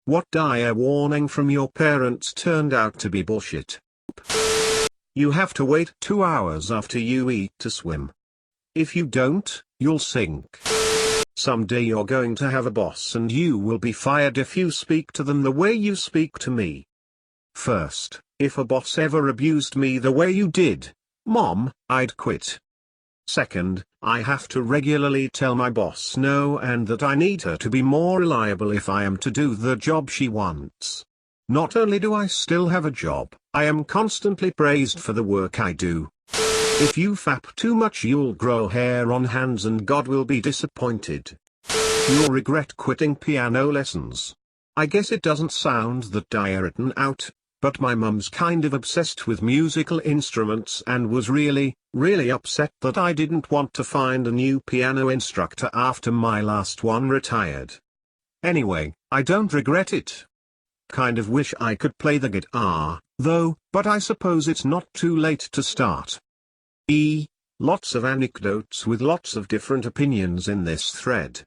What dire warning from your parents turned out to be bullshit. You have to wait 2 hours after you eat to swim. If you don't, you'll sink. Someday you're going to have a boss and you will be fired if you speak to them the way you speak to me. First, if a boss ever abused me the way you did, Mom, I'd quit. Second, I have to regularly tell my boss no and that I need her to be more reliable if I am to do the job she wants. Not only do I still have a job, I am constantly praised for the work I do. If you fap too much you'll grow hair on hands and God will be disappointed. You'll regret quitting piano lessons. I guess it doesn't sound that dire written out, but my mum's kind of obsessed with musical instruments and was really upset that I didn't want to find a new piano instructor after my last one retired. Anyway, I don't regret it. Kind of wish I could play the guitar, though, but I suppose it's not too late to start. Lots of anecdotes with lots of different opinions in this thread.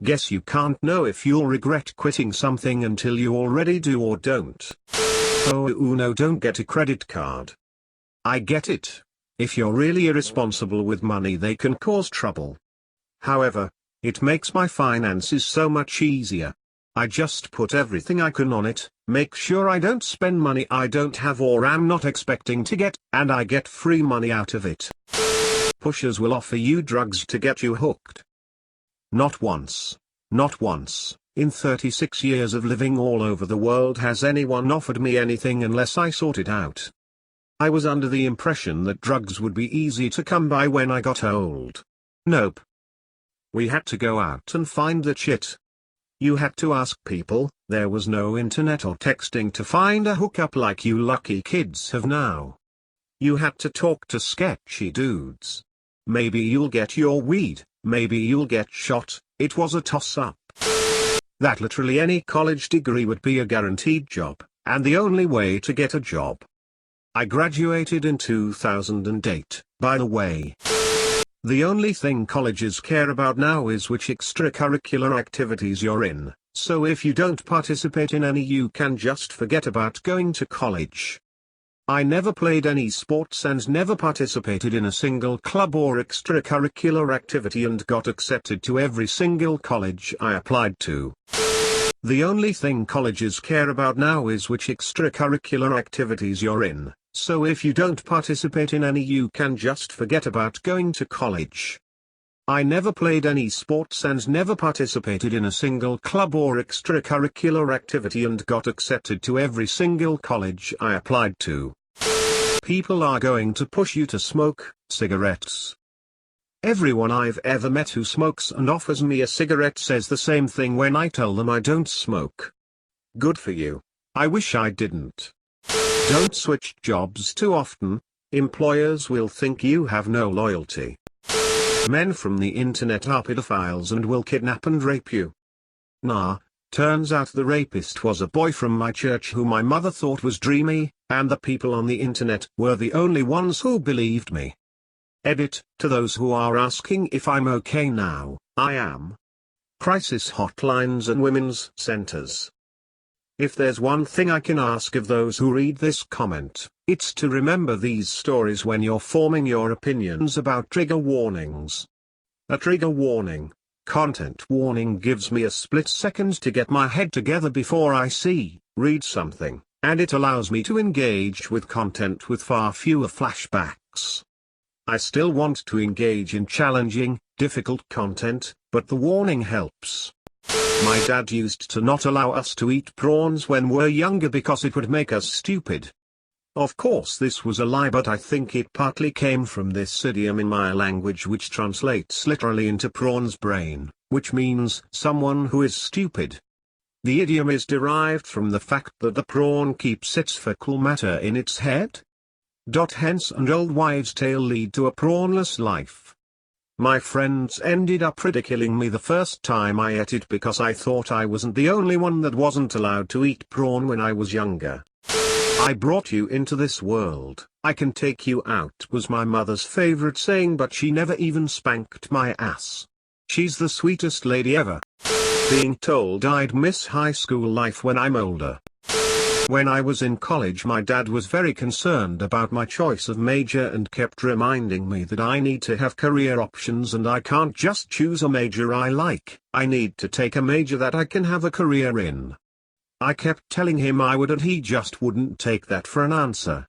Guess you can't know if you'll regret quitting something until you already do or don't. Oh no, don't get a credit card. I get it. If you're really irresponsible with money they can cause trouble. However, it makes my finances so much easier. I just put everything I can on it, make sure I don't spend money I don't have or am not expecting to get, and I get free money out of it. Pushers will offer you drugs to get you hooked. Not once. Not once. In 36 years of living all over the world has anyone offered me anything unless I sort it out. I was under the impression that drugs would be easy to come by when I got old. Nope. We had to go out and find the shit. You had to ask people, there was no internet or texting to find a hookup like you lucky kids have now. You had to talk to sketchy dudes. Maybe you'll get your weed, maybe you'll get shot, it was a toss-up. That literally any college degree would be a guaranteed job, and the only way to get a job. I graduated in 2008, by the way. The only thing colleges care about now is which extracurricular activities you're in, so if you don't participate in any you can just forget about going to college. I never played any sports and never participated in a single club or extracurricular activity and got accepted to every single college I applied to. The only thing colleges care about now is which extracurricular activities you're in, so if you don't participate in any you can just forget about going to college. I never played any sports and never participated in a single club or extracurricular activity and got accepted to every single college I applied to. People are going to push you to smoke cigarettes. Everyone I've ever met who smokes and offers me a cigarette says the same thing when I tell them I don't smoke. Good for you. I wish I didn't. Don't switch jobs too often, employers will think you have no loyalty. Men from the internet are pedophiles and will kidnap and rape you. Nah, turns out the rapist was a boy from my church who my mother thought was dreamy, and the people on the internet were the only ones who believed me. Edit, to those who are asking if I'm okay now, I am. Crisis hotlines and women's centers. If there's one thing I can ask of those who read this comment, it's to remember these stories when you're forming your opinions about trigger warnings. A trigger warning, content warning gives me a split second to get my head together before I read something, and it allows me to engage with content with far fewer flashbacks. I still want to engage in challenging, difficult content, but the warning helps. My dad used to not allow us to eat prawns when we're younger because it would make us stupid. Of course this was a lie, but I think it partly came from this idiom in my language which translates literally into prawn's brain, which means someone who is stupid. The idiom is derived from the fact that the prawn keeps its fecal matter in its head. Hence an old wives' tale lead to a prawnless life. My friends ended up ridiculing me the first time I ate it because I thought I wasn't the only one that wasn't allowed to eat prawn when I was younger. I brought you into this world, I can take you out was my mother's favorite saying, but she never even spanked my ass. She's the sweetest lady ever. Being told I'd miss high school life when I'm older. When I was in college, my dad was very concerned about my choice of major and kept reminding me that I need to have career options and I can't just choose a major I like. I need to take a major that I can have a career in. I kept telling him I would and he just wouldn't take that for an answer.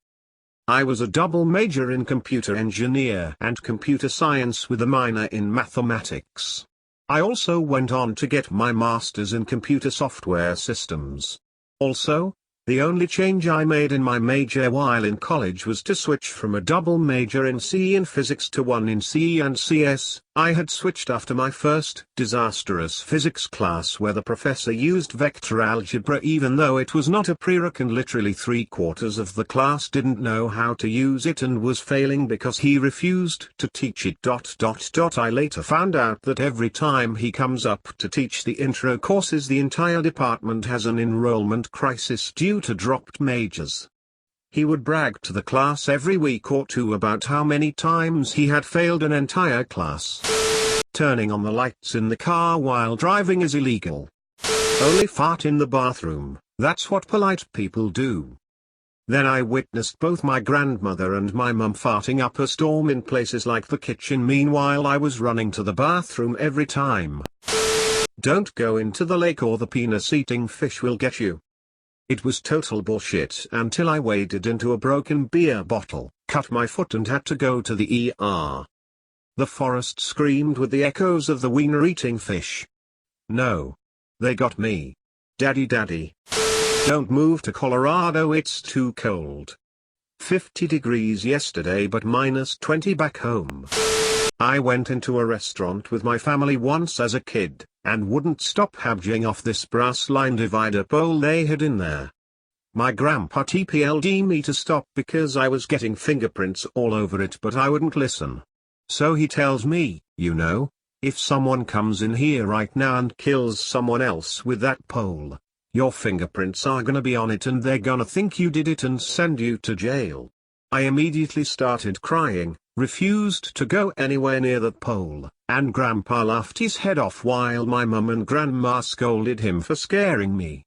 I was a double major in computer engineer and computer science with a minor in mathematics. I also went on to get my master's in computer software systems. Also, the only change I made in my major while in college was to switch from a double major in CE and physics to one in CE and CS. I had switched after my first disastrous physics class where the professor used vector algebra even though it was not a prereq and literally 3/4 of the class didn't know how to use it and was failing because he refused to teach it. I later found out that every time he comes up to teach the intro courses the entire department has an enrollment crisis due to dropped majors. He would brag to the class every week or two about how many times he had failed an entire class. Turning on the lights in the car while driving is illegal. Only fart in the bathroom, that's what polite people do. Then I witnessed both my grandmother and my mum farting up a storm in places like the kitchen. Meanwhile I was running to the bathroom every time. Don't go into the lake or the penis-eating fish will get you. It was total bullshit until I waded into a broken beer bottle, cut my foot and had to go to the ER. The forest screamed with the echoes of the wiener-eating fish. No. They got me. Daddy. Don't move to Colorado, it's too cold. 50 degrees yesterday but -20 back home. I went into a restaurant with my family once as a kid, and wouldn't stop hammering off this brass line divider pole they had in there. My grandpa TPL'd me to stop because I was getting fingerprints all over it but I wouldn't listen. So he tells me, you know, if someone comes in here right now and kills someone else with that pole, your fingerprints are gonna be on it and they're gonna think you did it and send you to jail. I immediately started crying, refused to go anywhere near that pole, and Grandpa laughed his head off while my mum and Grandma scolded him for scaring me.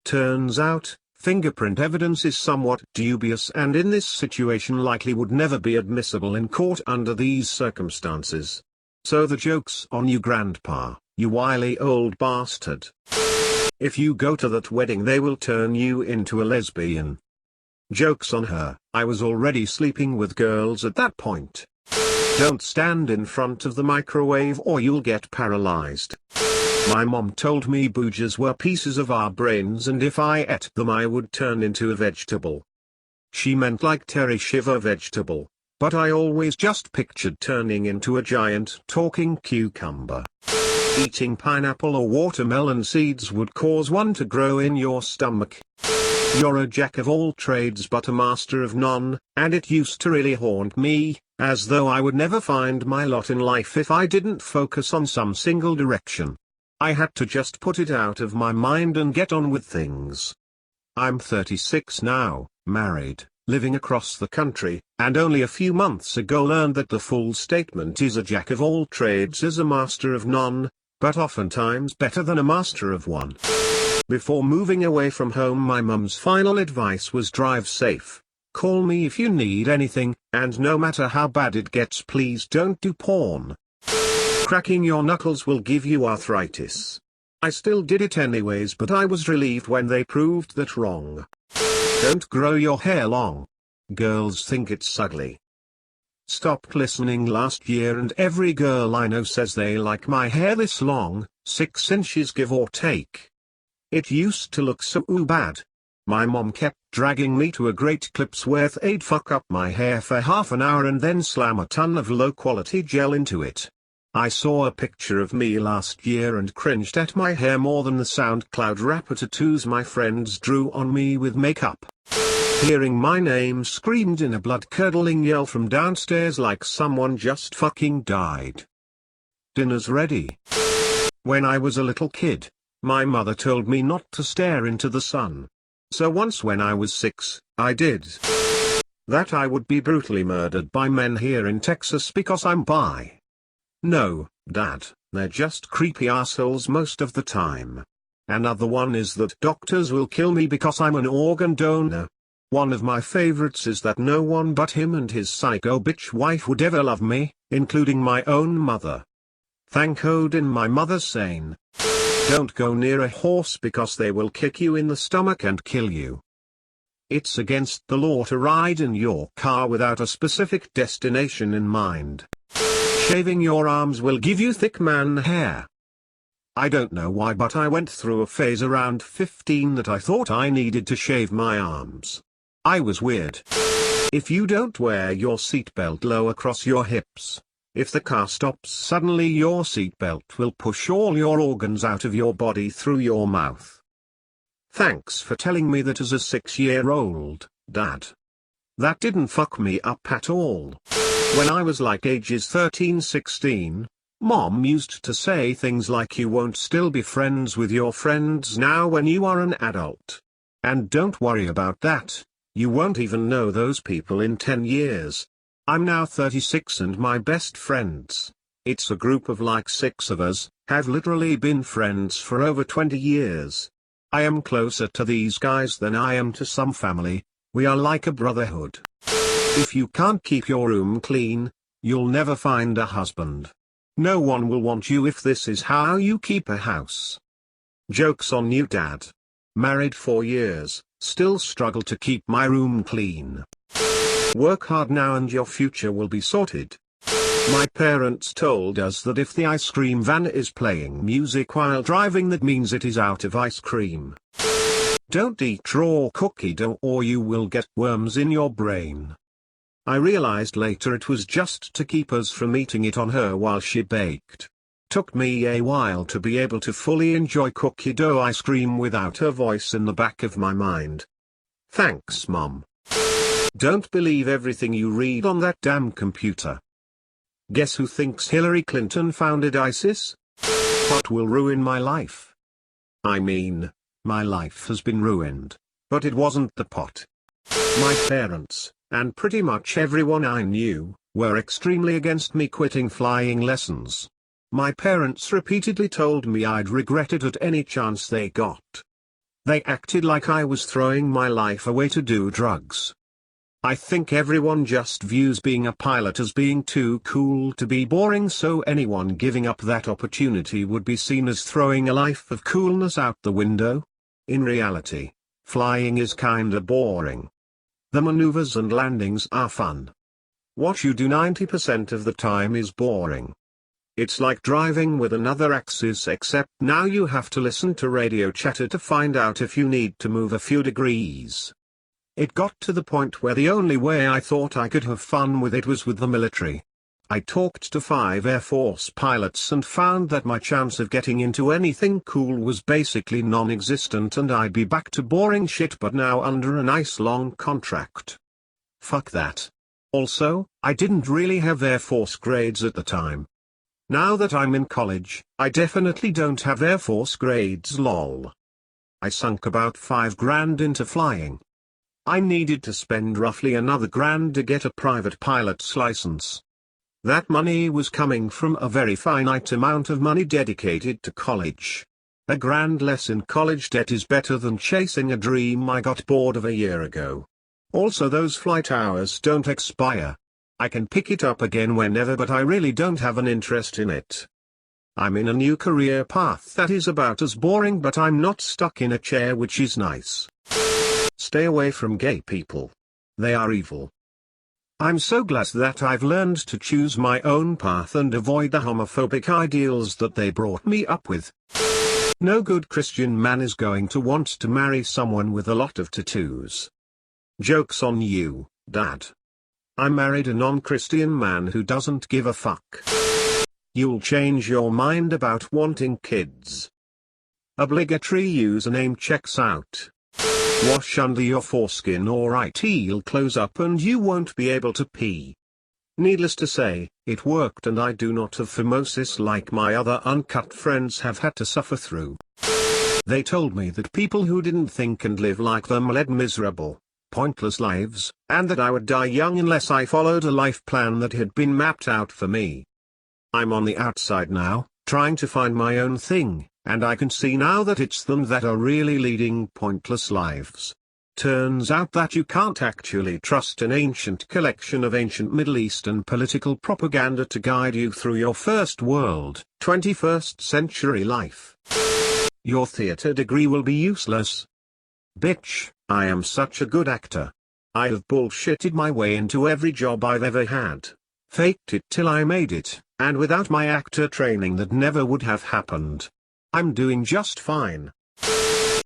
Turns out, fingerprint evidence is somewhat dubious and in this situation likely would never be admissible in court under these circumstances. So the joke's on you, Grandpa, you wily old bastard. If you go to that wedding they will turn you into a lesbian. Joke's on her, I was already sleeping with girls at that point. Don't stand in front of the microwave or you'll get paralyzed. My mom told me boogers were pieces of our brains and if I ate them I would turn into a vegetable. She meant like Terry Shiver vegetable, but I always just pictured turning into a giant talking cucumber. Eating pineapple or watermelon seeds would cause one to grow in your stomach. You're a jack of all trades but a master of none, and it used to really haunt me, as though I would never find my lot in life if I didn't focus on some single direction. I had to just put it out of my mind and get on with things. I'm 36 now, married, living across the country, and only a few months ago learned that the full statement is a jack of all trades is a master of none, but oftentimes better than a master of one. Before moving away from home my mum's final advice was drive safe, call me if you need anything, and no matter how bad it gets please don't do porn. Cracking your knuckles will give you arthritis. I still did it anyways but I was relieved when they proved that wrong. Don't grow your hair long. Girls think it's ugly. Stopped listening last year and every girl I know says they like my hair this long, 6 inches give or take. It used to look so bad. My mom kept dragging me to a Great Clips where they'd fuck up my hair for half an hour and then slam a ton of low-quality gel into it. I saw a picture of me last year and cringed at my hair more than the SoundCloud rapper tattoos my friends drew on me with makeup. Hearing my name screamed in a blood-curdling yell from downstairs like someone just fucking died. Dinner's ready. When I was a little kid, my mother told me not to stare into the sun. So once when I was 6, I did. That I would be brutally murdered by men here in Texas because I'm bi. No, Dad, they're just creepy assholes most of the time. Another one is that doctors will kill me because I'm an organ donor. One of my favorites is that no one but him and his psycho bitch wife would ever love me, including my own mother. Thank Odin my mother's sane. Don't go near a horse because they will kick you in the stomach and kill you. It's against the law to ride in your car without a specific destination in mind. Shaving your arms will give you thick man hair. I don't know why, but I went through a phase around 15 that I thought I needed to shave my arms. I was weird. If you don't wear your seatbelt low across your hips, if the car stops suddenly, your seatbelt will push all your organs out of your body through your mouth. Thanks for telling me that as a 6-year-old, Dad. That didn't fuck me up at all. When I was like ages 13-16, Mom used to say things like you won't still be friends with your friends now when you are an adult. And don't worry about that, you won't even know those people in 10 years. I'm now 36 and my best friends, it's a group of like 6 of us, have literally been friends for over 20 years. I am closer to these guys than I am to some family, we are like a brotherhood. If you can't keep your room clean, you'll never find a husband. No one will want you if this is how you keep a house. Joke's on you, Dad. Married 4 years, still struggle to keep my room clean. Work hard now and your future will be sorted. My parents told us that if the ice cream van is playing music while driving, that means it is out of ice cream. Don't eat raw cookie dough or you will get worms in your brain. I realized later it was just to keep us from eating it on her while she baked. Took me a while to be able to fully enjoy cookie dough ice cream without her voice in the back of my mind. Thanks, Mom. Don't believe everything you read on that damn computer. Guess who thinks Hillary Clinton founded ISIS? What will ruin my life? I mean, my life has been ruined, but it wasn't the pot. My parents, and pretty much everyone I knew, were extremely against me quitting flying lessons. My parents repeatedly told me I'd regret it at any chance they got. They acted like I was throwing my life away to do drugs. I think everyone just views being a pilot as being too cool to be boring, so anyone giving up that opportunity would be seen as throwing a life of coolness out the window. In reality, flying is kinda boring. The maneuvers and landings are fun. What you do 90% of the time is boring. It's like driving with another axis, except now you have to listen to radio chatter to find out if you need to move a few degrees. It got to the point where the only way I thought I could have fun with it was with the military. I talked to 5 Air Force pilots and found that my chance of getting into anything cool was basically non-existent, and I'd be back to boring shit but now under a nice long contract. Fuck that. Also, I didn't really have Air Force grades at the time. Now that I'm in college, I definitely don't have Air Force grades, lol. I sunk about $5,000 into flying. I needed to spend roughly another $1,000 to get a private pilot's license. That money was coming from a very finite amount of money dedicated to college. $1,000 less in college debt is better than chasing a dream I got bored of a year ago. Also, those flight hours don't expire. I can pick it up again whenever, but I really don't have an interest in it. I'm in a new career path that is about as boring, but I'm not stuck in a chair, which is nice. Stay away from gay people. They are evil. I'm so glad that I've learned to choose my own path and avoid the homophobic ideals that they brought me up with. No good Christian man is going to want to marry someone with a lot of tattoos. Joke's on you, Dad. I married a non-Christian man who doesn't give a fuck. You'll change your mind about wanting kids. Obligatory username checks out. Wash under your foreskin or it'll close up and you won't be able to pee. Needless to say, it worked, and I do not have phimosis like my other uncut friends have had to suffer through. They told me that people who didn't think and live like them led miserable, pointless lives, and that I would die young unless I followed a life plan that had been mapped out for me. I'm on the outside now, trying to find my own thing, and I can see now that it's them that are really leading pointless lives. Turns out that you can't actually trust an ancient collection of ancient Middle Eastern political propaganda to guide you through your first world, 21st century life. Your theater degree will be useless. Bitch, I am such a good actor. I have bullshitted my way into every job I've ever had. Faked it till I made it, and without my actor training that never would have happened. I'm doing just fine.